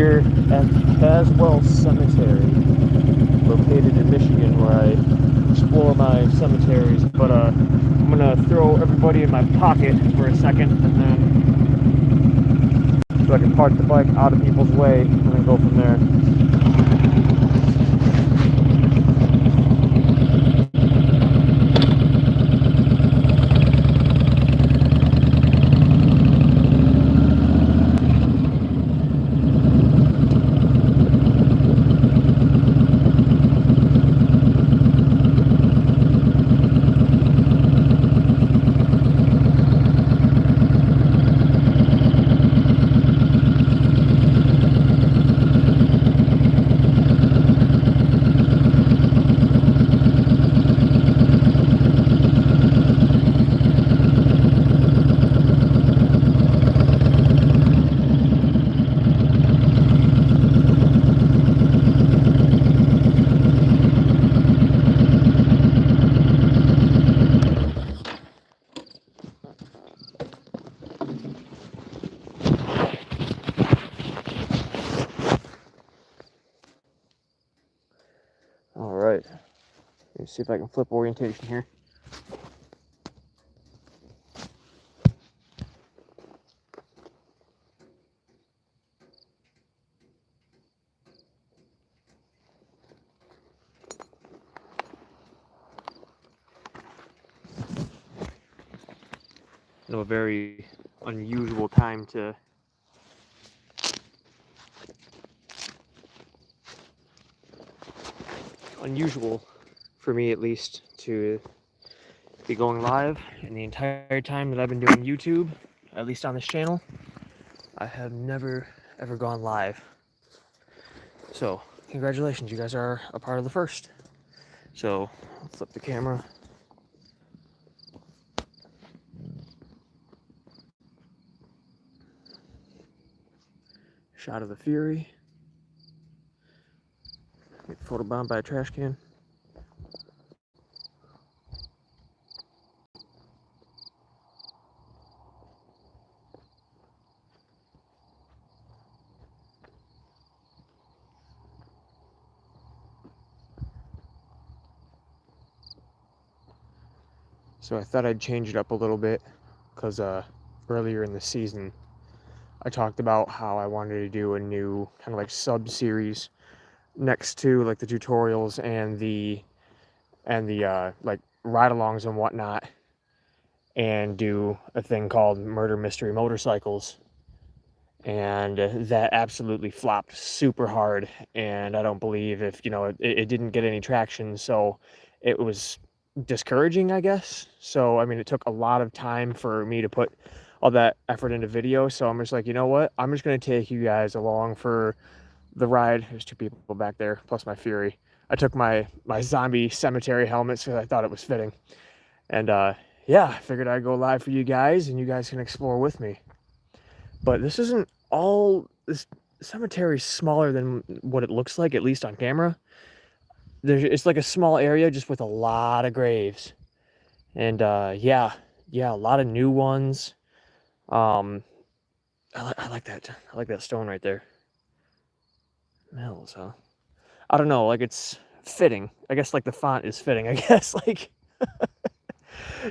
here at Caswell Cemetery, located in Michigan, where I explore my cemeteries. But I'm gonna throw everybody in my pocket for a second, and then so I can park the bike out of people's way, and then go from there. Alright, let me see if I can flip orientation here. No, a very unusual time to for me, at least, to be going live. And the entire time that I've been doing YouTube, at least on this channel, I have never ever gone live. So congratulations, you guys are a part of the first. So I'll flip the camera. Shot of the Fury. Get photobombed by a trash can. So I thought I'd change it up a little bit, because earlier in the season I talked about how I wanted to do a new kind of like sub-series next to like the tutorials and the like ride-alongs and whatnot, and do a thing called Murder Mystery Motorcycles. And that absolutely flopped super hard, and I don't believe if it didn't get any traction, so it was discouraging, I guess. So I mean, it took a lot of time for me to put all that effort into video, so I'm just like, you know what, I'm just going to take you guys along for the ride. There's two people back there plus my Fury. I took my zombie cemetery helmet because I thought it was fitting, and yeah, I figured I'd go live for you guys and you guys can explore with me. But this isn't all, this cemetery is smaller than what it looks like, at least on camera. It's like a small area just with a lot of graves. And yeah, a lot of new ones. I like that stone right there. Mills, huh? I don't know, like it's fitting. I guess like the font is fitting, I guess. Like,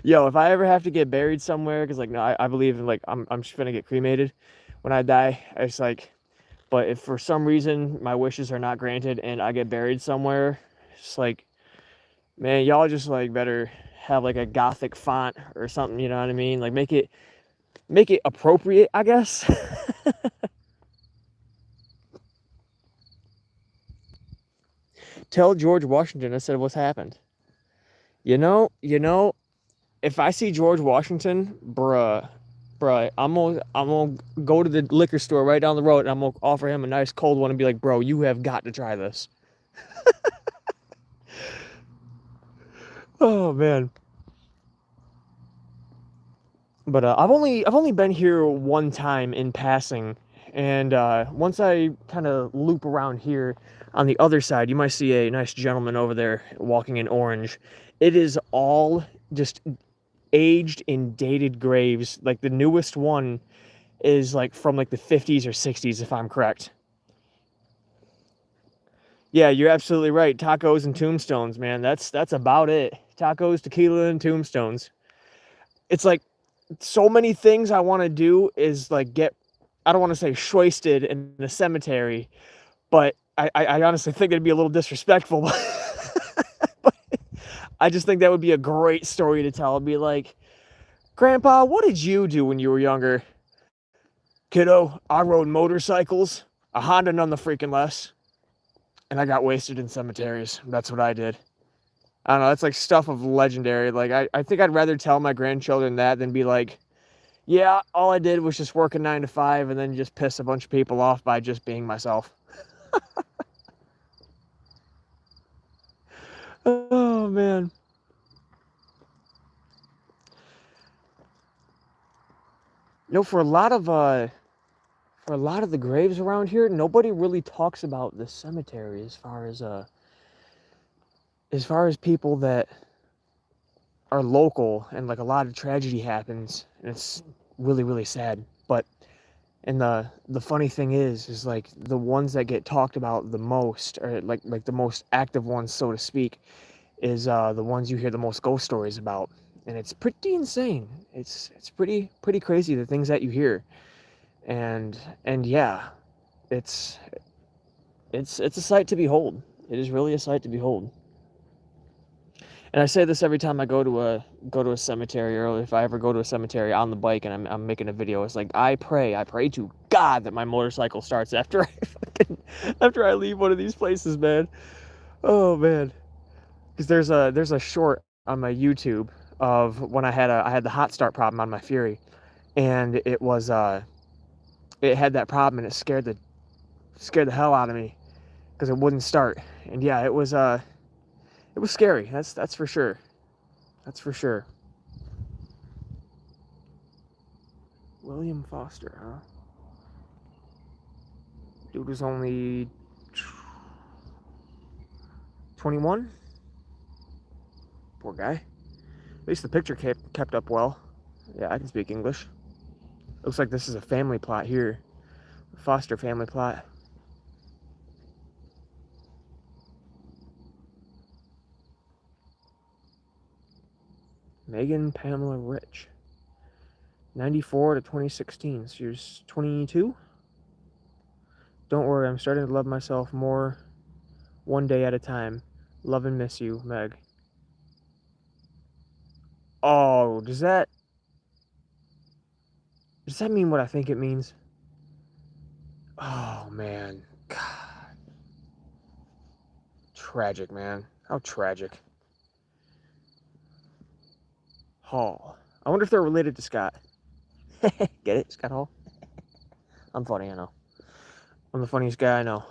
yo, if I ever have to get buried somewhere, because like, no, I believe in like, I'm just gonna get cremated when I die. It's like, but if for some reason my wishes are not granted and I get buried somewhere, it's like, man, y'all just like better have like a gothic font or something, you know what I mean? Like make it appropriate, I guess. Tell George Washington I said what's happened. You know, if I see George Washington, bruh, I'm gonna go to the liquor store right down the road and I'm gonna offer him a nice cold one and be like, bro, you have got to try this. Oh man. But I've only been here one time in passing, and once I kind of loop around here on the other side, you might see a nice gentleman over there walking in orange. It is all just aged and dated graves. Like the newest one is like from like the 50s or 60s, if I'm correct. Yeah, you're absolutely right. Tacos and tombstones, man. That's about it. Tacos, tequila, and tombstones. It's like so many things I want to do is like get, I don't want to say shwasted in the cemetery, but I honestly think it'd be a little disrespectful. But I just think that would be a great story to tell. It'd be like, Grandpa, what did you do when you were younger? Kiddo, I rode motorcycles, a Honda none the freaking less, and I got wasted in cemeteries. That's what I did. I don't know, that's like stuff of legendary. Like I think I'd rather tell my grandchildren that than be like, yeah, all I did was just work a 9 to 5 and then just piss a bunch of people off by just being myself. Oh man. For a lot of the graves around here, nobody really talks about the cemetery as far as people that are local, and like a lot of tragedy happens and it's really really sad. But and the funny thing is like the ones that get talked about the most, or like the most active ones, so to speak, is the ones you hear the most ghost stories about, and it's pretty insane. It's pretty crazy, the things that you hear. And yeah, it's it's a sight to behold. It is really a sight to behold. And I say this every time I go to a cemetery, or if I ever go to a cemetery on the bike and I'm making a video. It's like I pray to God that my motorcycle starts after after I leave one of these places, man. Oh man, because there's a short on my YouTube of when I had the hot start problem on my Fury, and it had that problem and it scared the hell out of me because it wouldn't start. And yeah, it was scary. That's for sure. That's for sure. William Foster, huh? Dude was only 21. Poor guy. At least the picture kept up well. Yeah, I can speak English. Looks like this is a family plot here. Foster family plot. Megan Pamela Rich. 94 to 2016. So you're 22? Don't worry, I'm starting to love myself more one day at a time. Love and miss you, Meg. Oh, does that mean what I think it means? Oh man. God. Tragic, man. How tragic. Hall. I wonder if they're related to Scott. Get it? Scott Hall? I'm funny, I know. I'm the funniest guy I know.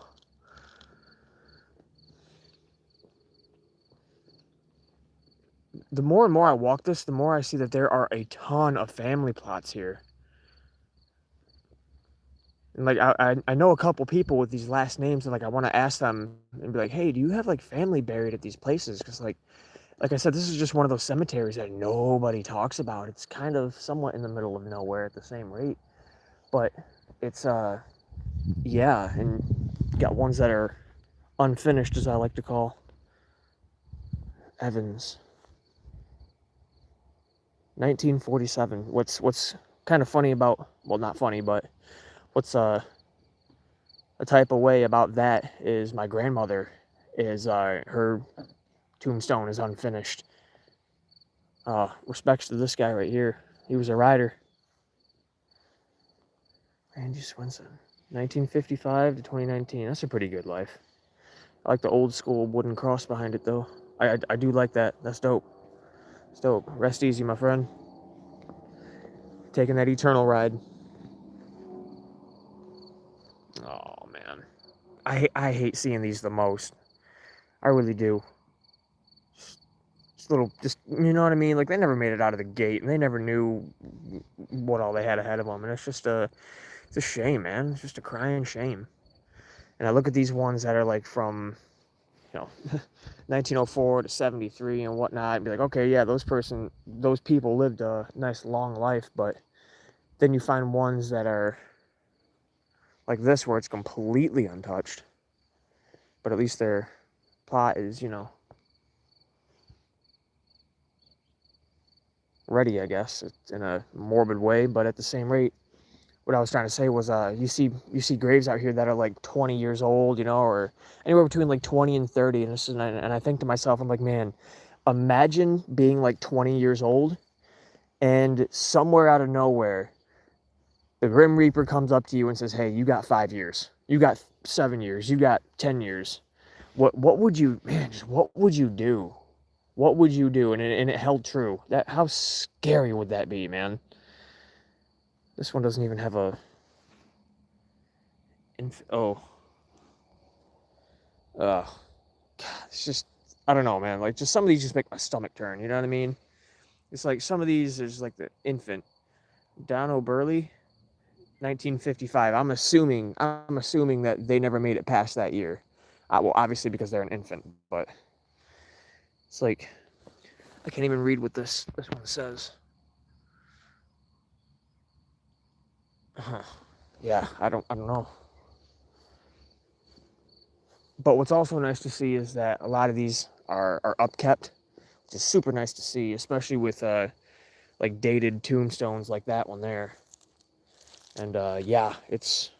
The more and more I walk this, the more I see that there are a ton of family plots here. And like I know a couple people with these last names, and like I want to ask them and be like, hey, do you have like family buried at these places? Because like I said, this is just one of those cemeteries that nobody talks about. It's kind of somewhat in the middle of nowhere at the same rate, but it's yeah, and got ones that are unfinished, as I like to call. Evans, 1947. What's kind of funny about, well, not funny, but what's a type of way about that is my grandmother is her tombstone is unfinished. Respects to this guy right here. He was a rider. Randy Swenson, 1955 to 2019. That's a pretty good life. I like the old school wooden cross behind it though. I do like that. That's dope. It's dope. Rest easy, my friend. Taking that eternal ride. Oh man, I hate seeing these the most. I really do. Just you know what I mean? Like they never made it out of the gate, and they never knew what all they had ahead of them, and it's a shame, man. It's just a crying shame. And I look at these ones that are like from, 1904 to 73 and whatnot, and be like, okay, yeah, those people lived a nice long life, but then you find ones that are like this where it's completely untouched. but at least their plot is, ready, I guess. It's in a morbid way, but at the same rate, what I was trying to say was, you see graves out here that are like 20 years old, or anywhere between like 20 and 30, and I think to myself, I'm like, man, imagine being like 20 years old, and somewhere out of nowhere, the Grim Reaper comes up to you and says, "Hey, you got 5 years, you got 7 years, you got 10 years." What would you, man? Just what would you do? What would you do? And it held true. How scary would that be, man? This one doesn't even have a. Oh, God, it's just, I don't know, man. Like, just some of these just make my stomach turn. You know what I mean? It's like some of these is like the infant, Don O'Burley, 1955. I'm assuming that they never made it past that year. Well, obviously because they're an infant, but it's like I can't even read what this one says. Yeah, I don't know. But what's also nice to see is that a lot of these are upkept, which is super nice to see, especially with like dated tombstones like that one there. And yeah, it's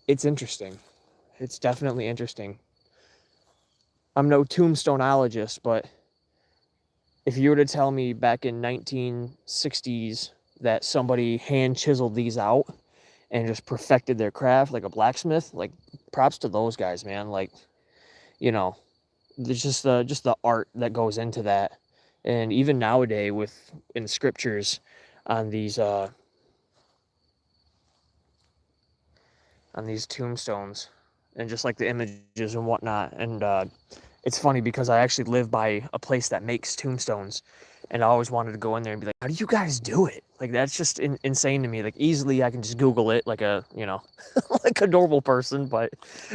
interesting. It's definitely interesting. I'm no tombstoneologist, but if you were to tell me back in 1960s that somebody hand chiseled these out and just perfected their craft like a blacksmith, like, props to those guys, man. Like, there's just the art that goes into that. And even nowadays with in scriptures on these tombstones, and just like the images and whatnot. And it's funny because I actually live by a place that makes tombstones, and I always wanted to go in there and be like, how do you guys do it? Like, that's just insane to me. Like, easily I can just Google it like a, like a normal person, but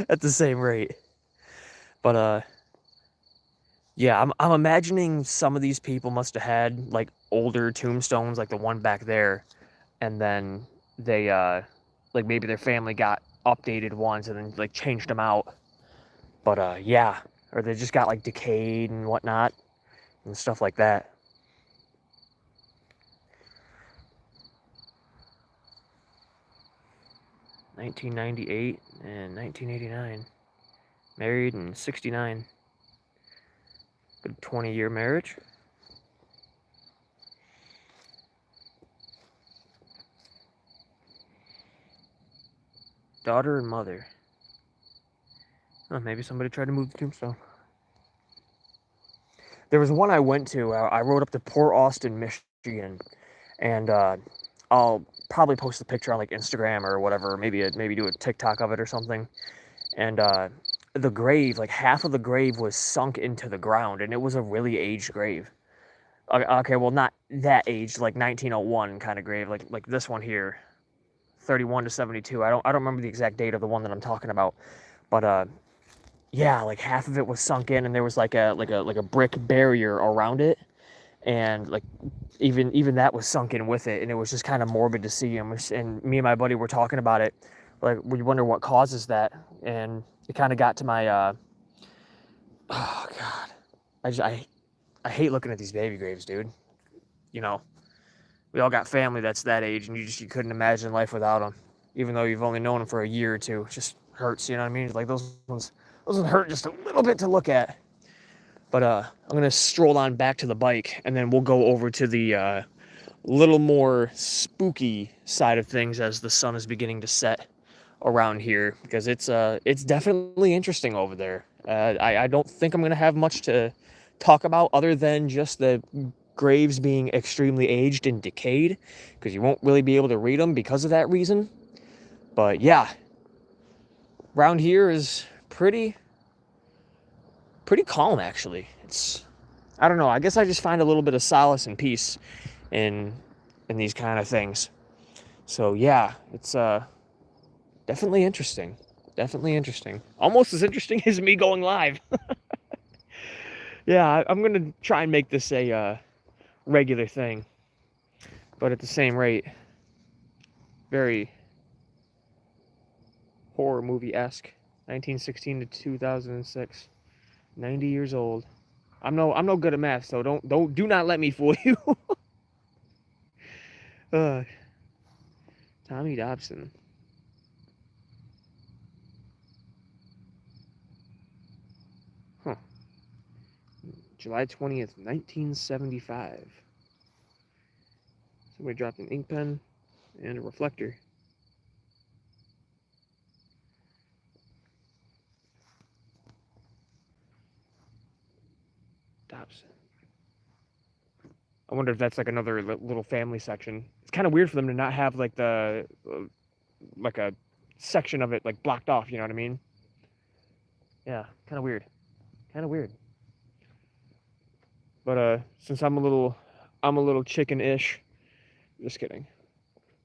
at the same rate. But yeah, I'm imagining some of these people must have had like older tombstones, like the one back there, and then they like maybe their family got updated ones and then like changed them out. But yeah, or they just got like decayed and whatnot and stuff like that. $1998 and 1989, married in '69. Good 20-year marriage. Daughter and mother. Oh, maybe somebody tried to move the tombstone. There was one I went to. I rode up to Port Austin, Michigan, and I'll probably post a picture on like Instagram or whatever. Maybe do a TikTok of it or something. And the grave, like half of the grave was sunk into the ground, and it was a really aged grave. Okay, well, not that aged, like 1901 kind of grave, like this one here, 31 to 72. I don't remember the exact date of the one that I'm talking about, but yeah, like half of it was sunk in, and there was like a brick barrier around it, and like even that was sunk in with it, and it was just kind of morbid to see him. And me and my buddy were talking about it, like we wonder what causes that, and it kind of got to my oh god, I hate looking at these baby graves, dude. You know, we all got family that's that age, and you couldn't imagine life without them, even though you've only known them for a year or two. It just hurts, you know what I mean? Like those ones hurt just a little bit to look at. But I'm gonna stroll on back to the bike, and then we'll go over to the little more spooky side of things as the sun is beginning to set around here, because it's definitely interesting over there. I don't think I'm gonna have much to talk about other than just the graves being extremely aged and decayed, because you won't really be able to read them because of that reason. But yeah, around here is pretty calm, actually. I don't know, I guess I just find a little bit of solace and peace in these kind of things. So yeah, it's definitely interesting. Definitely interesting. Almost as interesting as me going live. Yeah, I'm gonna try and make this a regular thing, but at the same rate, very horror movie-esque. 1916 to 2006. 90 years old. I'm no good at math, so do not let me fool you. uh, Tommy Dobson. Huh. July 20th, 1975. Somebody dropped an ink pen and a reflector. Dobson. I wonder if that's like another little family section. It's kind of weird for them to not have like the like a section of it like blocked off. You know what I mean? Yeah, kind of weird. Kind of weird. But since I'm a little chicken-ish. Just kidding.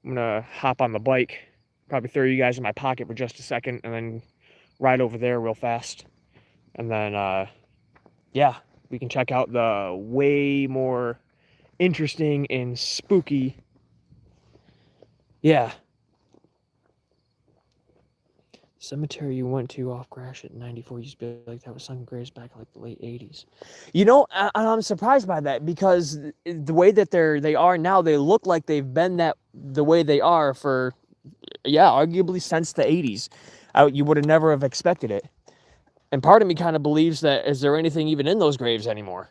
I'm gonna hop on the bike. Probably throw you guys in my pocket for just a second, and then ride over there real fast. And then yeah, we can check out the way more interesting and spooky. Yeah. Cemetery you went to off Gratiot in 94 used to be like that was sunk graves back in like the late 80s. You know, I'm surprised by that because the way that they are now, they look like they've been the way they are for, yeah, arguably since the 80s. You would have never have expected it. And part of me kind of believes that, is there anything even in those graves anymore?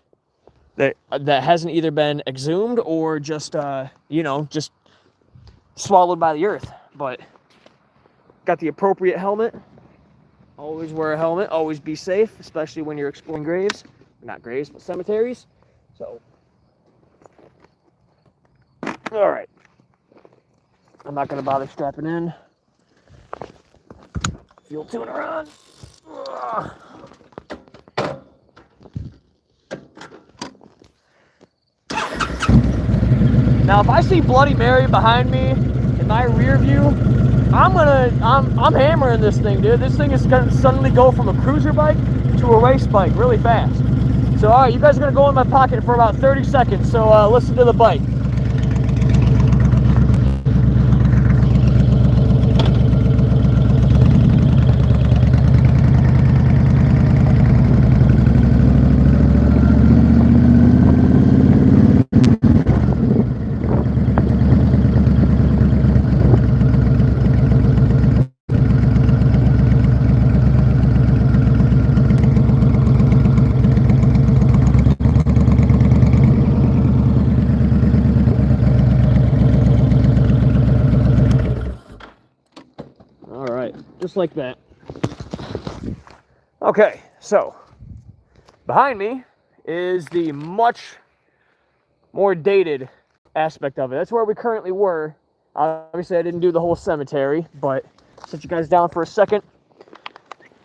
That hasn't either been exhumed or just, just swallowed by the earth. But got the appropriate helmet. Always wear a helmet. Always be safe, especially when you're exploring graves. Not graves, but cemeteries. So, all right. I'm not going to bother strapping in. Fuel tuner on. Now, if I see Bloody Mary behind me in my rear view, I'm hammering this thing, dude. This thing is gonna suddenly go from a cruiser bike to a race bike really fast. So, all right, you guys are gonna go in my pocket for about 30 seconds. So, listen to the bike. Just like that. Okay, so behind me is the much more dated aspect of it. That's where we currently were. Obviously, I didn't do the whole cemetery, but set you guys down for a second.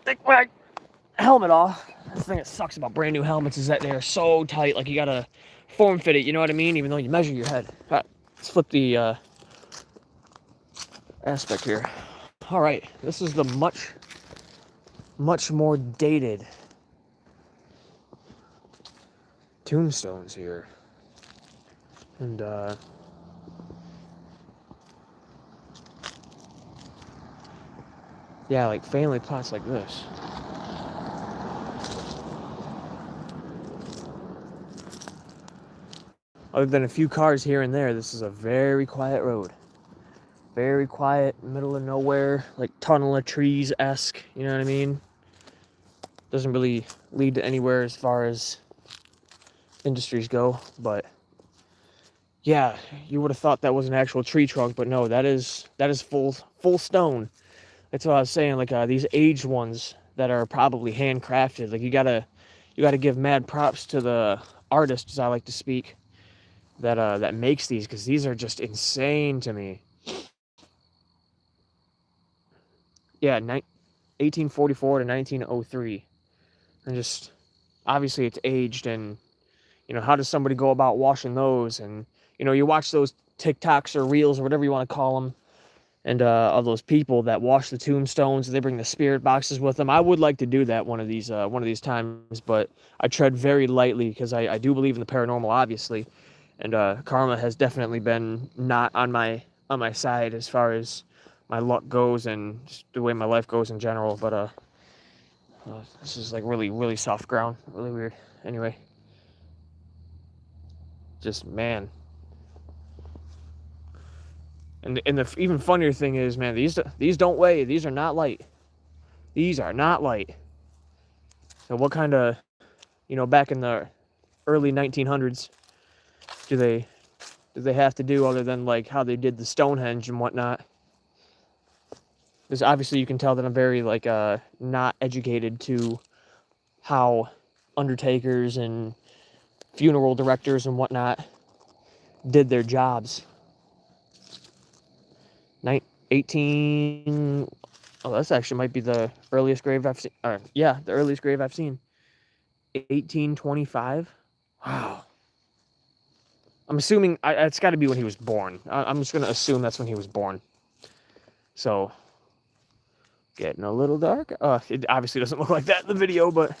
Take my helmet off. The thing that sucks about brand new helmets is that they are so tight. Like, you gotta form fit it, you know what I mean? Even though you measure your head. All right, let's flip the aspect here. All right, this is the much more dated tombstones here. And yeah, like family plots like this. Other than a few cars here and there, this is a very quiet road. Very quiet, middle of nowhere, like tunnel of trees-esque, you know what I mean? Doesn't really lead to anywhere as far as industries go, but yeah, you would have thought that was an actual tree trunk, but no, that is full stone. That's what I was saying, like these aged ones that are probably handcrafted. Like you gotta give mad props to the artist, as I like to speak, that makes these, because these are just insane to me. Yeah, 1844 to 1903. And just, obviously it's aged, and, you know, how does somebody go about washing those? And, you know, you watch those TikToks or Reels or whatever you want to call them, and of those people that wash the tombstones, they bring the spirit boxes with them. I would like to do that one of these times, but I tread very lightly because I do believe in the paranormal, obviously, and karma has definitely been not on my side as far as my luck goes and just the way my life goes in general. But This is like really, really soft ground. Really weird. Anyway. Just, man. And the even funnier thing is, man, these don't weigh. These are not light. These are not light. So what kind of, back in the early 1900s did they have to do other than like how they did the Stonehenge and whatnot? Because obviously you can tell that I'm very like not educated to how undertakers and funeral directors and whatnot did their jobs. 18. Oh, that's actually might be the earliest grave I've seen. Yeah, the earliest grave I've seen. 1825. Wow. I'm assuming it's got to be when he was born. I'm just gonna assume that's when he was born. So, getting a little dark. It obviously doesn't look like that in the video, but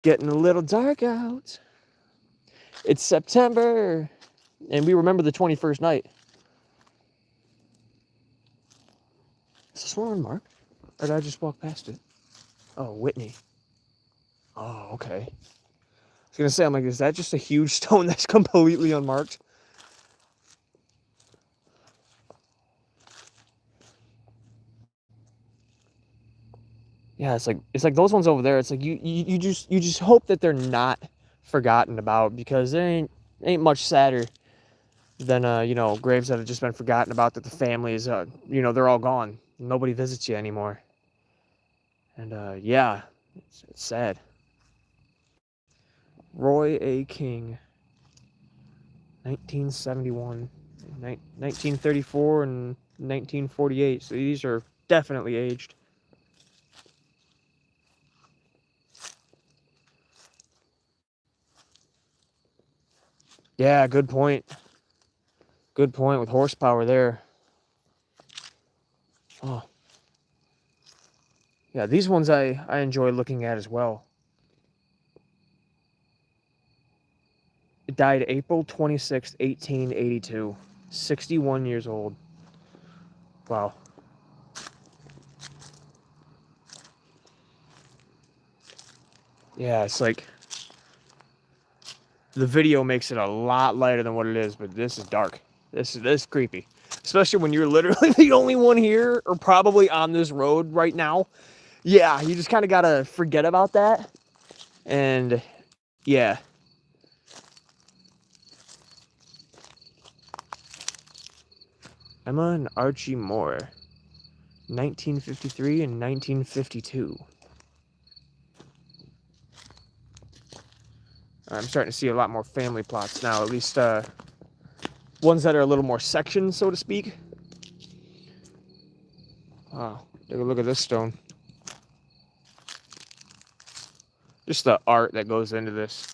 getting a little dark out. It's September, and we remember the 21st night. Is this one unmarked? Or did I just walk past it? Oh, Whitney. Oh, okay. I was gonna say, I'm like, is that just a huge stone that's completely unmarked? Yeah, it's like those ones over there. It's like you just hope that they're not forgotten about, because there ain't much sadder than graves that have just been forgotten about, that the families they're all gone. Nobody visits you anymore. And yeah, it's sad. Roy A. King, 1971, 1934, and 1948. So these are definitely aged. Yeah, good point. Good point with horsepower there. Oh. Yeah, these ones I enjoy looking at as well. It died April 26th, 1882. 61 years old. Wow. Yeah, it's like the video makes it a lot lighter than what it is, but this is dark. This is creepy. Especially when you're literally the only one here, or probably on this road right now. Yeah, you just kind of gotta forget about that. And yeah. Emma and Archie Moore, 1953 and 1952. I'm starting to see a lot more family plots now, at least ones that are a little more sectioned, so to speak. Wow, take a look at this stone. Just the art that goes into this.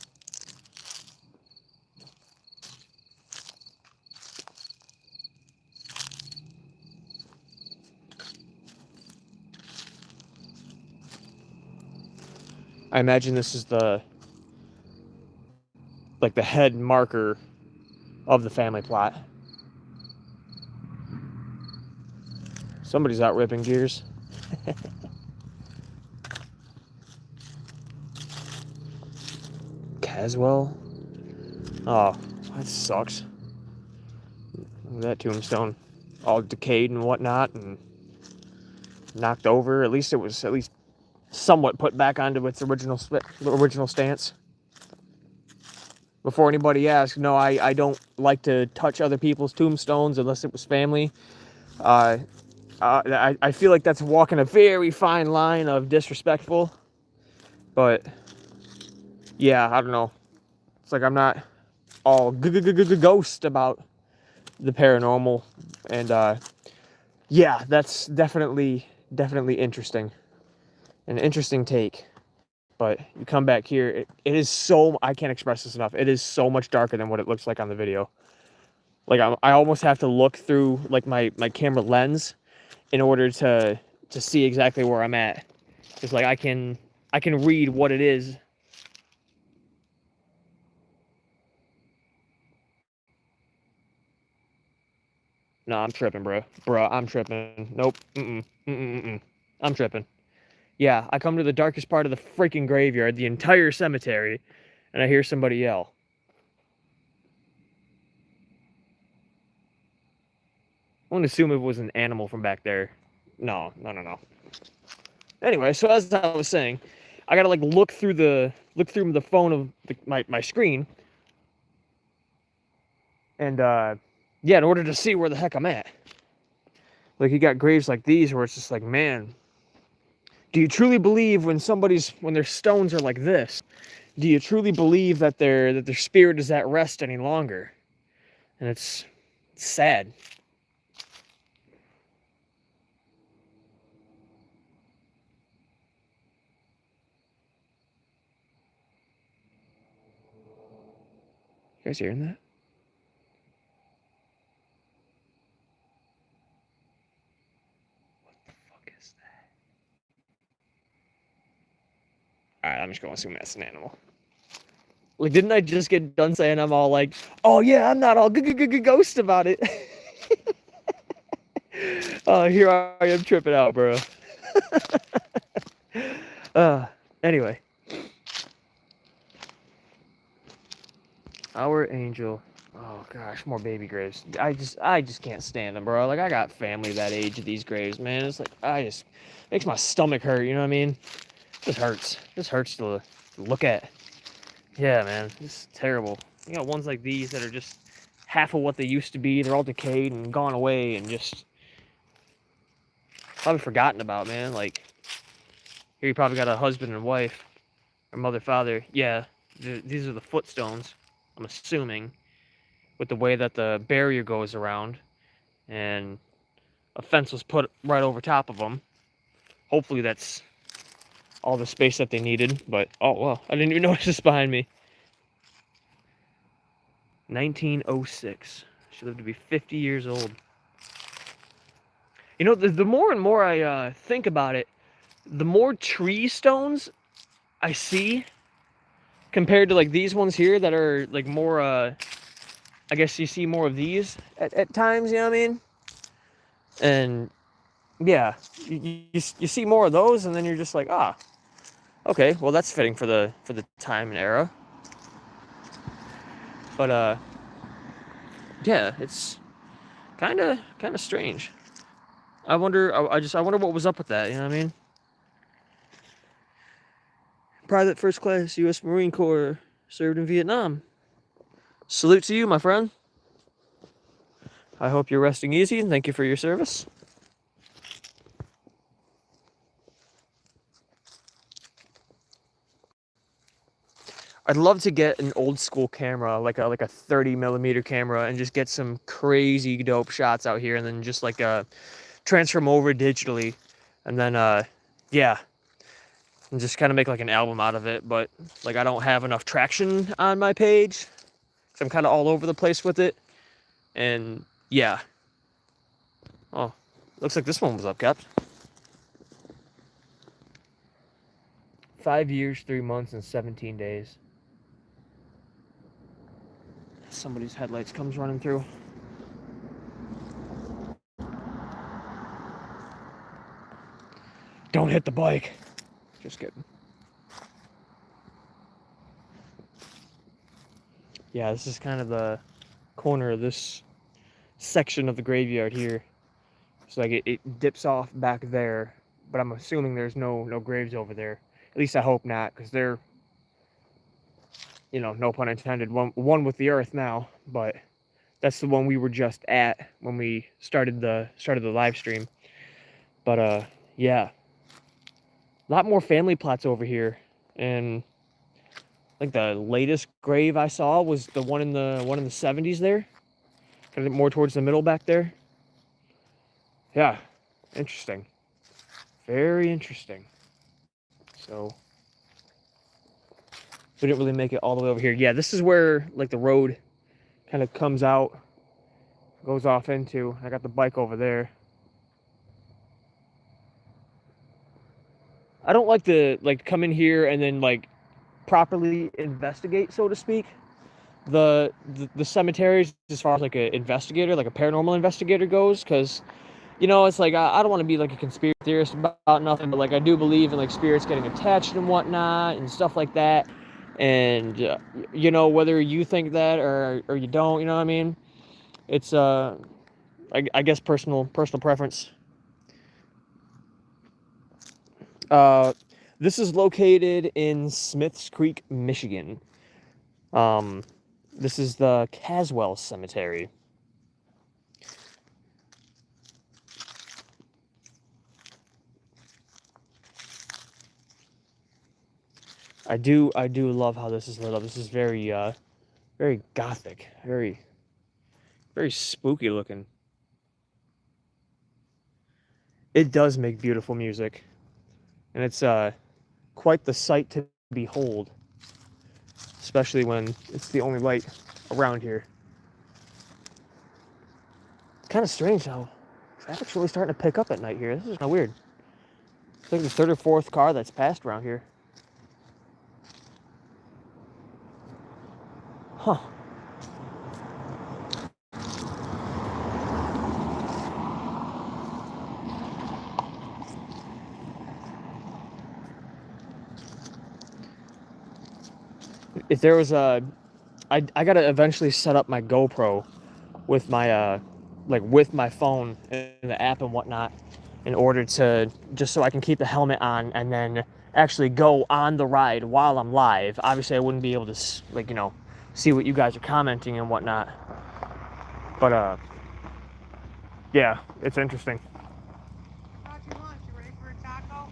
I imagine this is the head marker of the family plot. Somebody's out ripping gears. Caswell? Oh, that sucks. Look at that tombstone. All decayed and whatnot and knocked over. At least it was somewhat put back onto its original stance. Before anybody asks, no, I don't like to touch other people's tombstones unless it was family. I feel like that's walking a very fine line of disrespectful. But yeah, I don't know. It's like I'm not all ghost about the paranormal, and yeah, that's definitely interesting. An interesting take. But you come back here, it is so, I can't express this enough. It is so much darker than what it looks like on the video. Like I almost have to look through like my camera lens in order to see exactly where I'm at. It's like I can read what it is. No, I'm tripping, bro. I'm tripping. Nope. I'm tripping. Yeah, I come to the darkest part of the freaking graveyard, the entire cemetery, and I hear somebody yell. I wouldn't assume it was an animal from back there. No. Anyway, so as I was saying, I gotta like look through the phone of my screen, and yeah, in order to see where the heck I'm at. Like, you got graves like these where it's just like, man, do you truly believe when their stones are like this? Do you truly believe that their spirit is at rest any longer? And it's sad. You guys hearing that? What the fuck is that? Alright, I'm just going to assume that's an animal. Like, didn't I just get done saying I'm all like, oh yeah, I'm not all ghost about it? Here I am tripping out, bro. Anyway. Our angel. Oh gosh, more baby graves. I just can't stand them, bro. Like, I got family that age of these graves, man. It's like, makes my stomach hurt, you know what I mean? This hurts. This hurts to look at. Yeah, man, it's terrible. You got ones like these that are just half of what they used to be. They're all decayed and gone away and just probably forgotten about, man. Like, here you probably got a husband and wife, or mother, father. Yeah, these are the footstones, I'm assuming, with the way that the barrier goes around, and a fence was put right over top of them. Hopefully that's all the space that they needed, but oh well, I didn't even notice this behind me. 1906. She lived to be 50 years old. You know, the more and more I think about it, the more tree stones I see compared to like these ones here that are like more, I guess you see more of these at times, you know what I mean? And yeah, you see more of those, and then you're just like, ah, okay, well that's fitting for the time and era. But yeah, it's kind of strange. I wonder what was up with that, you know what I mean? Private First Class U.S. Marine Corps, served in Vietnam. Salute to you, my friend. I hope you're resting easy, and thank you for your service. I'd love to get an old school camera, like a 30mm camera, and just get some crazy dope shots out here, and then just like transfer them over digitally, and then yeah, and just kind of make like an album out of it. But like, I don't have enough traction on my page, so I'm kind of all over the place with it. And yeah, oh, looks like this one was upkept. 5 years, 3 months, and 17 days. Somebody's headlights comes running through. Don't hit the bike. Just kidding. Yeah, this is kind of the corner of this section of the graveyard here. So like it dips off back there, but I'm assuming there's no graves over there. At least I hope not, because they're, you know, no pun intended, one with the earth now. But that's the one we were just at when we started the live stream. But yeah, a lot more family plots over here, and like the latest grave I saw was the one in the 70s there, kind of more towards the middle back there. Yeah, interesting, very interesting. So we didn't really make it all the way over here. Yeah, this is where like the road kind of comes out, goes off into. I got the bike over there. I don't like to like come in here and then like properly investigate, so to speak, the cemeteries as far as like an investigator, like a paranormal investigator goes, because you know, it's like I don't want to be like a conspiracy theorist about nothing, but like I do believe in like spirits getting attached and whatnot and stuff like that. And you know, whether you think that or you don't, you know what I mean? It's I guess personal preference. This is located in Smiths Creek, Michigan. This is the Caswell Cemetery. I do love how this is lit up. This is very very gothic, very spooky looking. It does make beautiful music, and it's quite the sight to behold, especially when it's the only light around here. It's kind of strange how traffic's really starting to pick up at night here. This is kind of weird. It's like the third or fourth car that's passed around here. Huh. If there was a, I gotta eventually set up my GoPro with my like with my phone and the app and whatnot, in order to just so I can keep the helmet on and then actually go on the ride while I'm live. Obviously, I wouldn't be able to like, you know, see what you guys are commenting and whatnot. But yeah, it's interesting. Brought you lunch. You ready for a taco?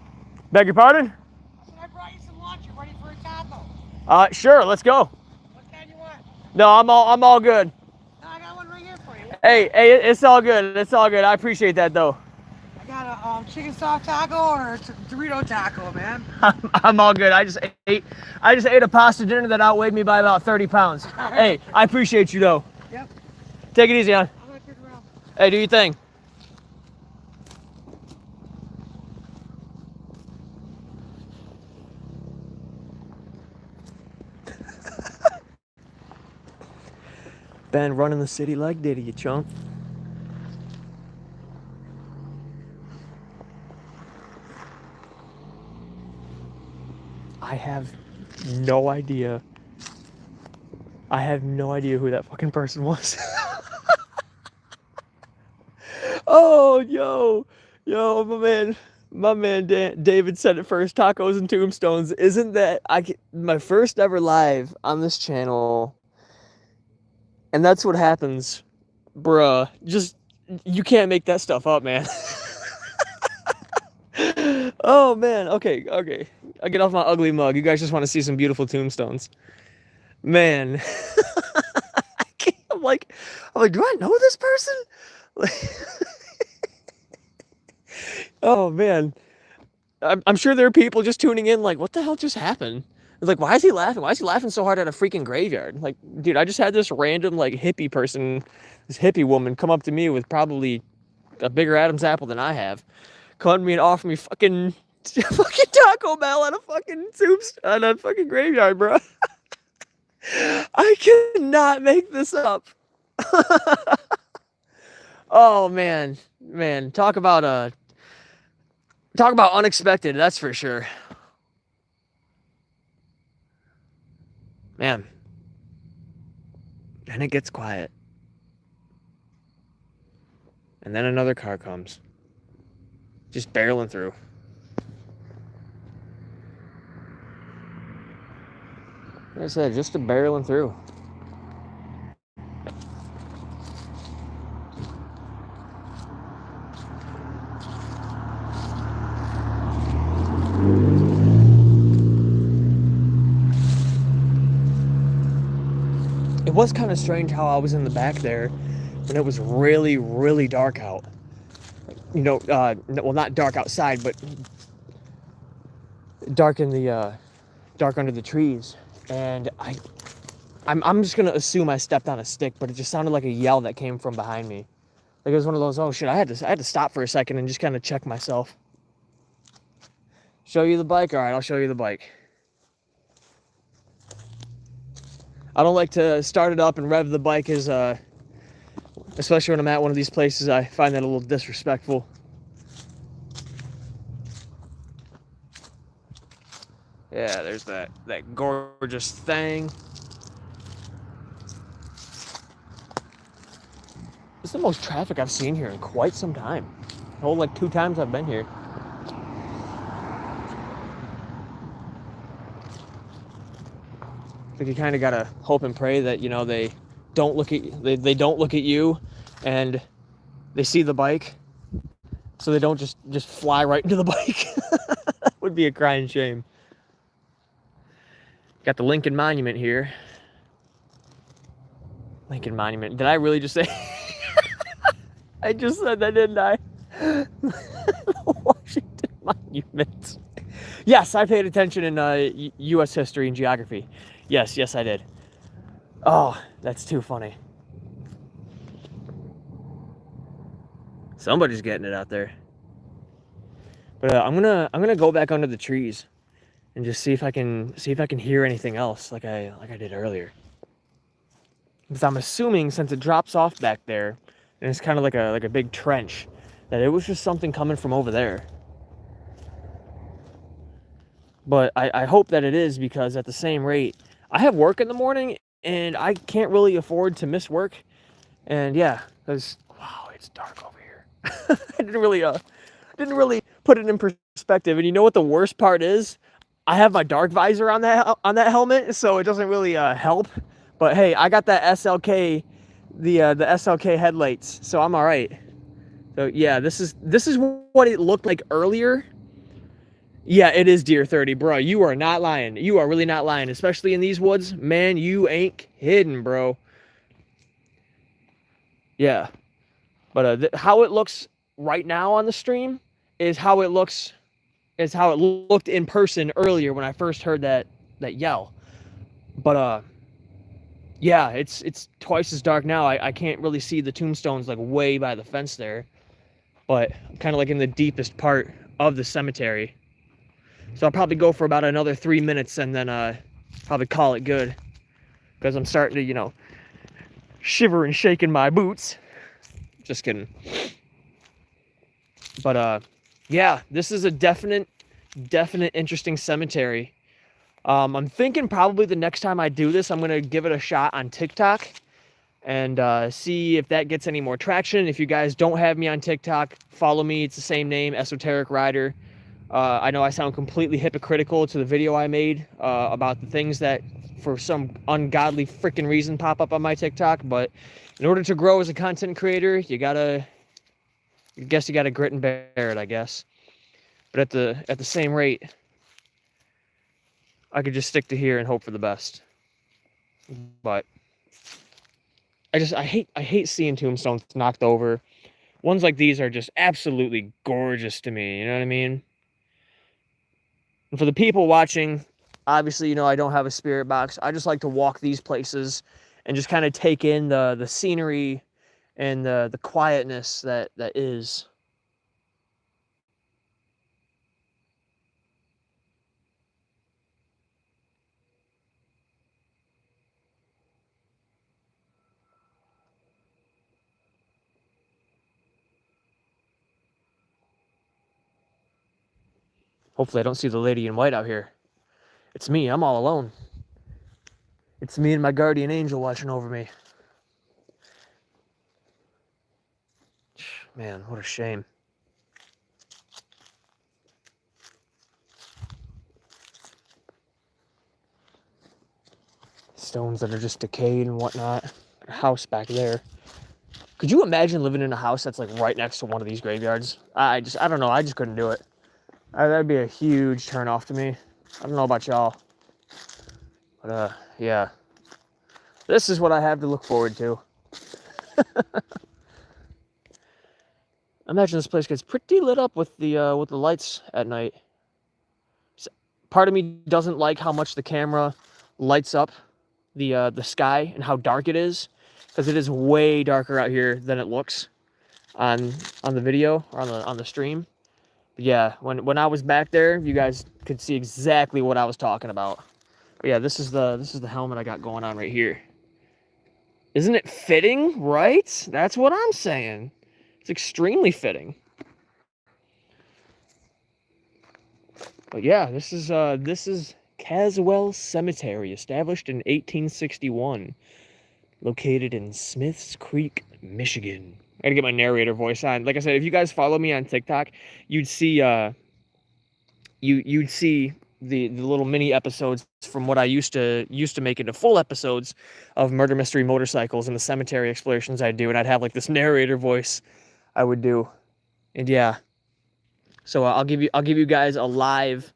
Beg your pardon? I said I brought you some lunch. You ready for a taco? Sure, let's go. What kind you want? No, I'm all good. No, I got one right here for you. Hey, it's all good. It's all good. I appreciate that though. I got a chicken soft taco or a Dorito taco, man. I'm all good. I just ate a pasta dinner that outweighed me by about 30 pounds. Hey, I appreciate you though. Yep. Take it easy, hon. I'm gonna turn around. Hey, do your thing. Been running the city like Diddy, you chump. I have no idea. I have no idea who that fucking person was. Oh, yo, my man David said it first. Tacos and tombstones. Isn't that my first ever live on this channel? And that's what happens, bruh. Just you can't make that stuff up, man. Oh man. Okay. I get off my ugly mug. You guys just want to see some beautiful tombstones, man. I'm like, do I know this person? Oh man, I'm sure there are people just tuning in like, what the hell just happened? Like, why is he laughing? Why is he laughing so hard at a freaking graveyard? Like, dude, I just had this random like hippie person, this hippie woman come up to me with probably a bigger Adam's apple than I have, come to me and offer me fucking Taco Bell at a fucking on a fucking graveyard, bro. I cannot make this up. Oh man, talk about unexpected, that's for sure. Man. And it gets quiet. And then another car comes. Just barreling through. Like I said, just a barreling through. It was kind of strange how I was in the back there when it was really, really dark out. You know, well, not dark outside, but dark in the dark under the trees. And I'm just gonna assume I stepped on a stick, but it just sounded like a yell that came from behind me. Like it was one of those, oh shit, I had to stop for a second and just kind of check myself. Show you the bike? All right, I'll show you the bike. I don't like to start it up and rev the bike as Especially when I'm at one of these places, I find that a little disrespectful. Yeah, there's that gorgeous thing. This is the most traffic I've seen here in quite some time. The whole like 2 times I've been here. I think you kind of gotta hope and pray that, you know, they don't look at they don't look at you, and they see the bike, so they don't just fly right into the bike. That would be a crying shame. Got the Lincoln Monument here. Lincoln Monument. Did I really just say? I just said that, didn't I? Washington Monument. Yes, I paid attention in U.S. history and geography. Yes, I did. Oh, that's too funny. Somebody's getting it out there. But I'm gonna go back under the trees and just see if I can hear anything else like I did earlier. Because I'm assuming, since it drops off back there, and it's kind of like a big trench, that it was just something coming from over there. But I hope that it is, because at the same rate, I have work in the morning and I can't really afford to miss work. And yeah, because wow, it's dark over here. I didn't really put it in perspective. And you know what the worst part is? I have my dark visor on that helmet, so it doesn't really help. But hey, I got that SLK, the SLK headlights, so I'm all right. So yeah, this is what it looked like earlier. Yeah, it is deer 30, bro. You are not lying. You are really not lying, especially in these woods. Man, you ain't kidding, bro. Yeah. But how it looks right now on the stream is how it looked in person earlier when I first heard that yell. But yeah, it's twice as dark now. I can't really see the tombstones like way by the fence there. But I'm kind of like in the deepest part of the cemetery. So I'll probably go for about another 3 minutes and then probably call it good. Because I'm starting to, you know, shiver and shake in my boots. Just kidding. But yeah, this is a definite interesting cemetery. I'm thinking probably the next time I do this, I'm going to give it a shot on TikTok and see if that gets any more traction. If you guys don't have me on TikTok, follow me. It's the same name, Esoteric Rider. I know I sound completely hypocritical to the video I made about the things that for some ungodly freaking reason pop up on my TikTok, but in order to grow as a content creator, I guess you gotta grit and bear it, I guess. But at the same rate, I could just stick to here and hope for the best. But I hate seeing tombstones knocked over. Ones like these are just absolutely gorgeous to me, you know what I mean? And for the people watching, obviously, you know, I don't have a spirit box. I just like to walk these places and just kind of take in the scenery and the quietness that is. Hopefully I don't see the lady in white out here. It's me, I'm all alone. It's me and my guardian angel watching over me. Man, what a shame. Stones that are just decayed and whatnot. A house back there. Could you imagine living in a house that's like right next to one of these graveyards? I don't know, I just couldn't do it. That'd be a huge turnoff to me. I don't know about y'all. But yeah. This is what I have to look forward to. Imagine this place gets pretty lit up with the lights at night. Part of me doesn't like how much the camera lights up the sky and how dark it is, because it is way darker out here than it looks on the video or on the stream. But yeah, when I was back there, you guys could see exactly what I was talking about. But yeah, this is the helmet I got going on right here. Isn't it fitting, right? That's what I'm saying. It's extremely fitting. But yeah, this is Caswell Cemetery, established in 1861, located in Smiths Creek, Michigan. I gotta get my narrator voice on. Like I said, if you guys follow me on TikTok, you'd see you'd see the little mini episodes from what I used to make into full episodes of murder mystery motorcycles and the cemetery explorations I'd do, and I'd have like this narrator voice I would do. And yeah. So I'll give you guys a live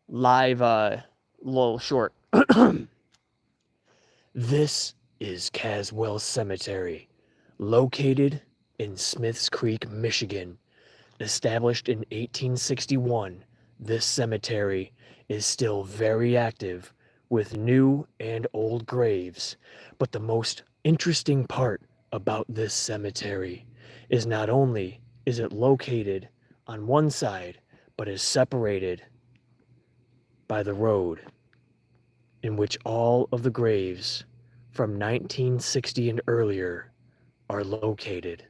little short. This is Caswell Cemetery, located in Smiths Creek, Michigan. Established in 1861, this cemetery is still very active with new and old graves. But the most interesting part about this cemetery is not only is it located on one side, but is separated by the road in which all of the graves from 1960 and earlier are located.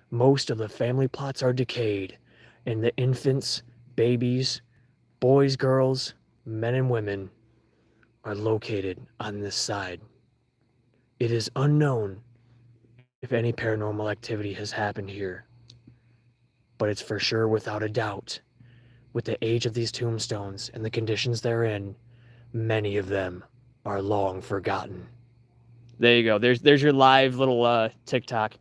Most of the family plots are decayed, and the infants, babies, boys, girls, men, and women are located on this side. It is unknown if any paranormal activity has happened here, but it's for sure, without a doubt, with the age of these tombstones and the conditions they're in, many of them are long forgotten. There you go. There's your live little TikTok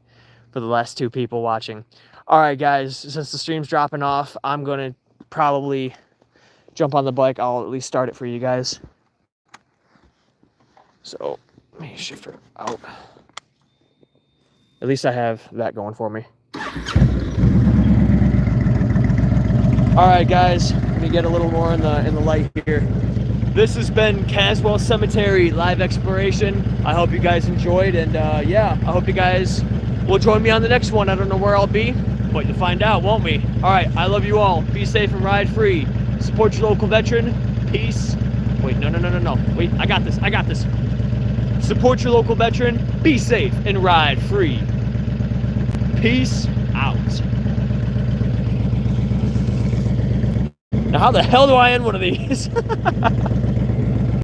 for the last two people watching. All right, guys, since the stream's dropping off, I'm going to probably jump on the bike. I'll at least start it for you guys. So let me shift her out. At least I have that going for me. All right, guys, let me get a little more in the light here. This has been Caswell Cemetery live exploration. I hope you guys enjoyed, and yeah, I hope you guys will join me on the next one. I don't know where I'll be, but you'll find out, won't we? All right, I love you all. Be safe and ride free. Support your local veteran. Peace. Wait, no. Wait, I got this. Support your local veteran. Be safe and ride free. Peace out. Now, how the hell do I end one of these?